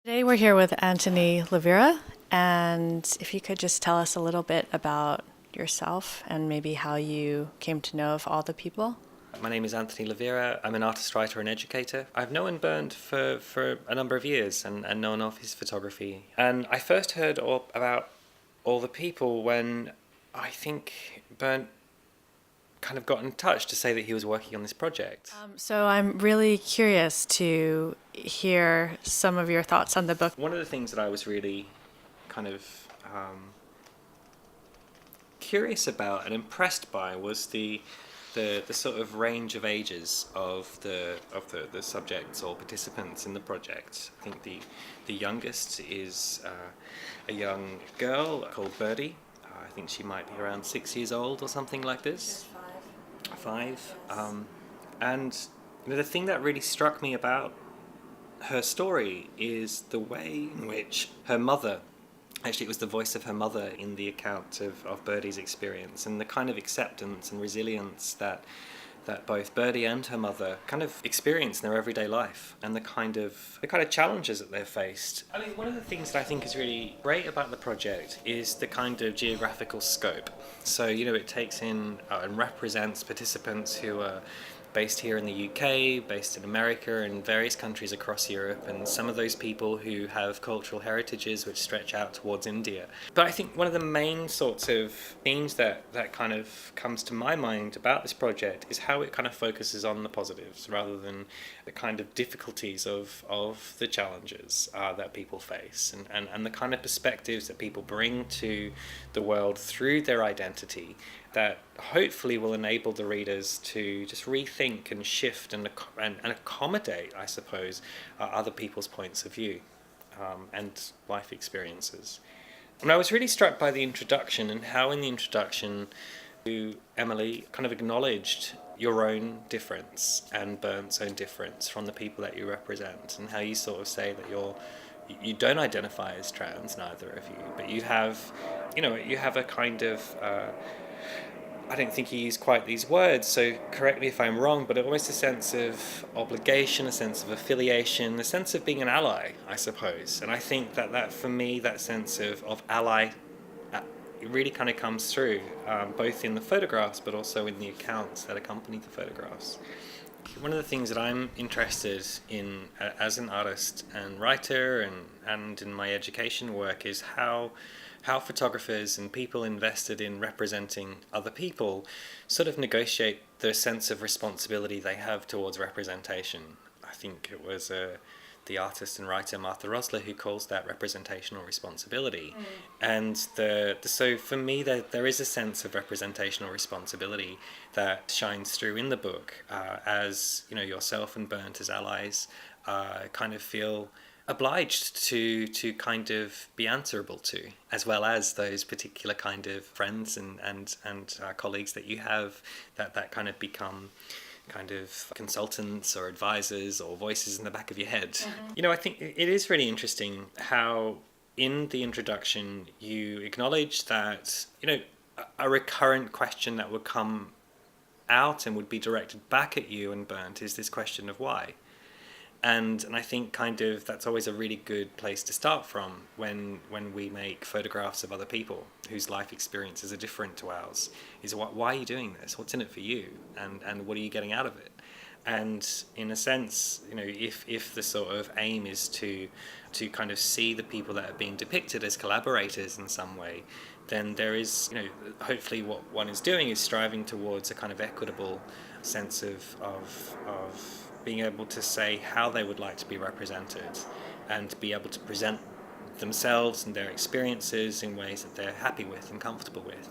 Today we're here with Anthony Luvera, and if you could just tell us a little bit about yourself and maybe how you came to know of all the people. My name is Anthony Luvera. I'm an artist, writer, and educator. I've known Bernd for a number of years and known of his photography. And I first heard about all the people when I think Bernd kind of got in touch to say that he was working on this project. So I'm really curious to hear some of your thoughts on the book. One of the things that I was really kind of curious about and impressed by was the sort of range of ages of the subjects or participants in the project. I think the youngest is a young girl called Birdie. I think she might be around 6 years old or something like this. Five. And the thing that really struck me about her story is the way in which her mother, actually it was the voice of her mother in the account of Birdie's experience, and the kind of acceptance and resilience that both Birdie and her mother kind of experience in their everyday life, and the kind of challenges that they've faced. I mean, one of the things that I think is really great about the project is the kind of geographical scope. So, it takes in and represents participants who are based here in the UK, based in America, and various countries across Europe, and some of those people who have cultural heritages which stretch out towards India. But I think one of the main sorts of themes that kind of comes to my mind about this project is how it kind of focuses on the positives rather than the kind of difficulties of the challenges that people face, and the kind of perspectives that people bring to the world through their identity that hopefully will enable the readers to just rethink and shift and accommodate, I suppose, other people's points of view and life experiences. And I was really struck by the introduction and how in the introduction to Emily kind of acknowledged your own difference and Bernd's own difference from the people that you represent, and how you sort of say that you don't identify as trans, neither of you, but you have a kind of I don't think he used quite these words, so correct me if I'm wrong, but almost a sense of obligation, a sense of affiliation, a sense of being an ally, I suppose. And I think that for me, that sense of ally, it really kind of comes through, both in the photographs, but also in the accounts that accompany the photographs. One of the things that I'm interested in as an artist and writer and in my education work is how photographers and people invested in representing other people sort of negotiate the sense of responsibility they have towards representation. I think it was the artist and writer Martha Rosler who calls that representational responsibility. And so for me there is a sense of representational responsibility that shines through in the book, as yourself and Bernd as allies kind of feel obliged to kind of be answerable to, as well as those particular kind of friends and colleagues that you have that kind of become kind of consultants or advisors or voices in the back of your head. Mm-hmm. I think it is really interesting how in the introduction you acknowledge that a recurrent question that would come out and would be directed back at you and Bernd is this question of why. And I think kind of that's always a really good place to start from when we make photographs of other people whose life experiences are different to ours. Is why are you doing this? What's in it for you? And what are you getting out of it? And in a sense, if the sort of aim is to kind of see the people that are being depicted as collaborators in some way, then there is, hopefully what one is doing is striving towards a kind of equitable sense of being able to say how they would like to be represented and be able to present themselves and their experiences in ways that they're happy with and comfortable with.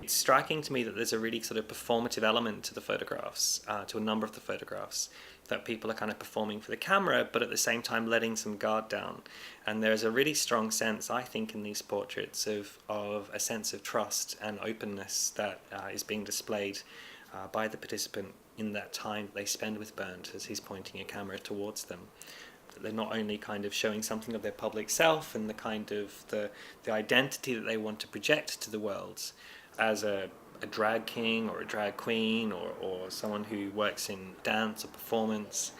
It's striking to me that there's a really sort of performative element to the photographs, to a number of the photographs, that people are kind of performing for the camera, but at the same time letting some guard down. And there's a really strong sense, I think, in these portraits of a sense of trust and openness that is being displayed by the participant in that time they spend with Bernd as he's pointing a camera towards them. They're not only kind of showing something of their public self and the kind of the identity that they want to project to the world as a a drag king or a drag queen, or someone who works in dance or performance,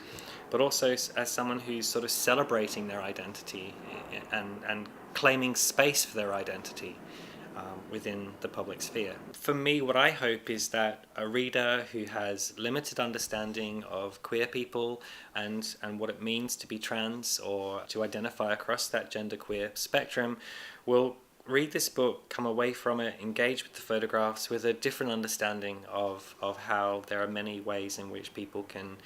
but also as someone who's sort of celebrating their identity and claiming space for their identity within the public sphere. For me, what I hope is that a reader who has limited understanding of queer people and what it means to be trans or to identify across that genderqueer spectrum will read this book, come away from it, engage with the photographs with a different understanding of how there are many ways in which people can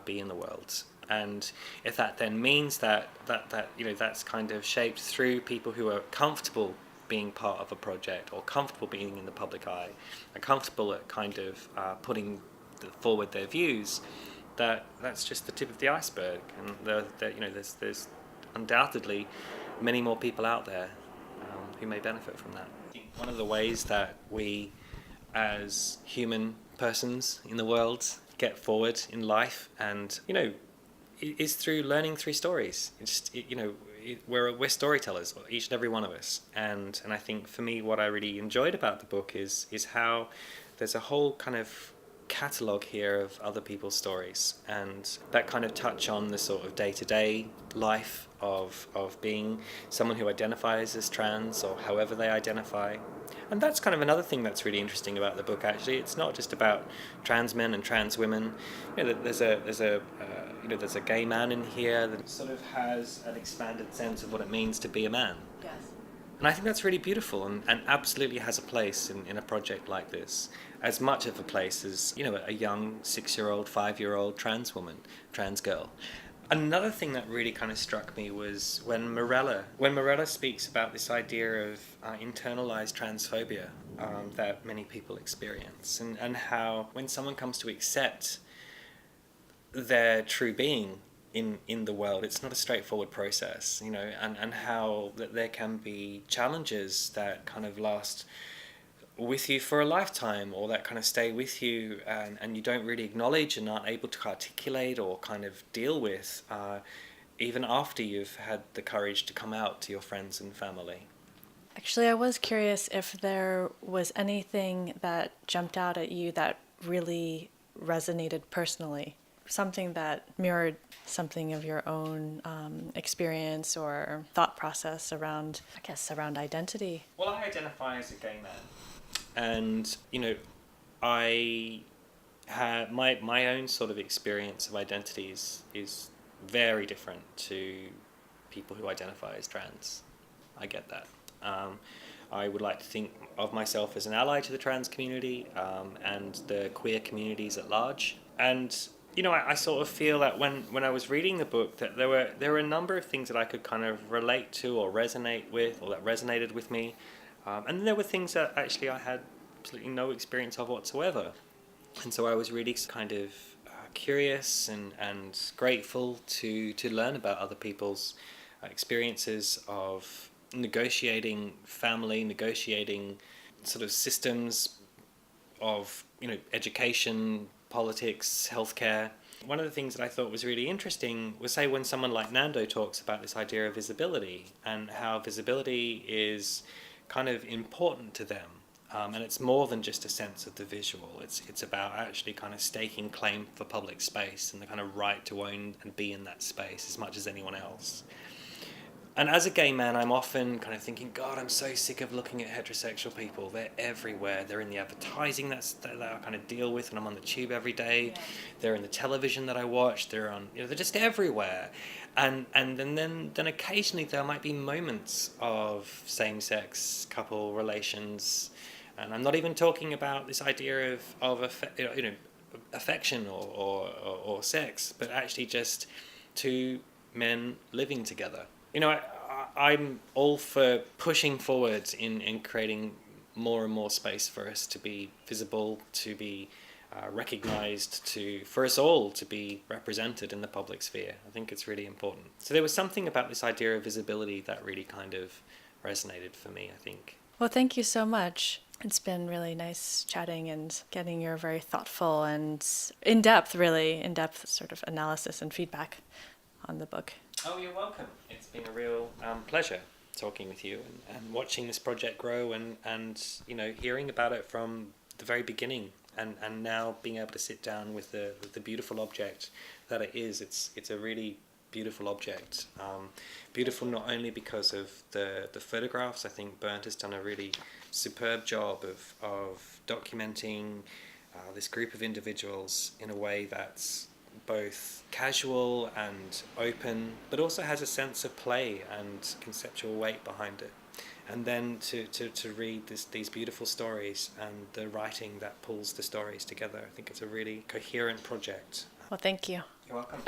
be in the world. And if that then means that that's kind of shaped through people who are comfortable being part of a project or comfortable being in the public eye and comfortable at kind of putting forward their views, that's just the tip of the iceberg. And there's undoubtedly many more people out there who may benefit from that. I think one of the ways that we as human persons in the world get forward in life and is through learning through stories. We're storytellers, each and every one of us, and I think for me what I really enjoyed about the book is how there's a whole kind of catalogue here of other people's stories, and that kind of touch on the sort of day-to-day life of being someone who identifies as trans or however they identify. And that's kind of another thing that's really interesting about the book. Actually, it's not just about trans men and trans women. There's a gay man in here that sort of has an expanded sense of what it means to be a man. Yes. And I think that's really beautiful and absolutely has a place in a project like this. As much of a place as a young 6-year-old, 5-year-old trans woman, trans girl. Another thing that really kind of struck me was when Morella speaks about this idea of internalized transphobia that many people experience, and how when someone comes to accept their true being in the world, it's not a straightforward process, and how that there can be challenges that kind of last with you for a lifetime, or that kind of stay with you and you don't really acknowledge and aren't able to articulate or kind of deal with even after you've had the courage to come out to your friends and family. Actually, I was curious if there was anything that jumped out at you that really resonated personally, something that mirrored something of your own experience or thought process around identity. Well, I identify as a gay man. And, I had my own sort of experience of identity is very different to people who identify as trans. I get that. I would like to think of myself as an ally to the trans community and the queer communities at large. And, I sort of feel that when I was reading the book that there were a number of things that I could kind of relate to or resonate with, or that resonated with me. And then there were things that actually I had absolutely no experience of whatsoever. And so I was really kind of curious and grateful to learn about other people's experiences of negotiating family, negotiating sort of systems of, education, politics, healthcare. One of the things that I thought was really interesting was, say, when someone like Nando talks about this idea of visibility and how visibility is kind of important to them, and it's more than just a sense of the visual. It's about actually kind of staking claim for public space and the kind of right to own and be in that space as much as anyone else. And as a gay man, I'm often kind of thinking, God, I'm so sick of looking at heterosexual people. They're everywhere. They're in the advertising that I kind of deal with when I'm on the tube every day. Yeah. They're in the television that I watch. They're on, they're just everywhere. And then occasionally there might be moments of same-sex couple relations. And I'm not even talking about this idea of affection or sex, but actually just two men living together. I'm all for pushing forward in creating more and more space for us to be visible, to be recognised, for us all to be represented in the public sphere. I think it's really important. So there was something about this idea of visibility that really kind of resonated for me, I think. Well, thank you so much. It's been really nice chatting and getting your very thoughtful and in-depth sort of analysis and feedback on the book. Oh, you're welcome. It's been a real pleasure talking with you and watching this project grow and hearing about it from the very beginning, and now being able to sit down with the beautiful object that it is. It's a really beautiful object. Beautiful not only because of the photographs. I think Bernd has done a really superb job of documenting this group of individuals in a way that's both casual and open, but also has a sense of play and conceptual weight behind it. And then to read these beautiful stories and the writing that pulls the stories together, I think it's a really coherent project. Well, thank you. You're welcome.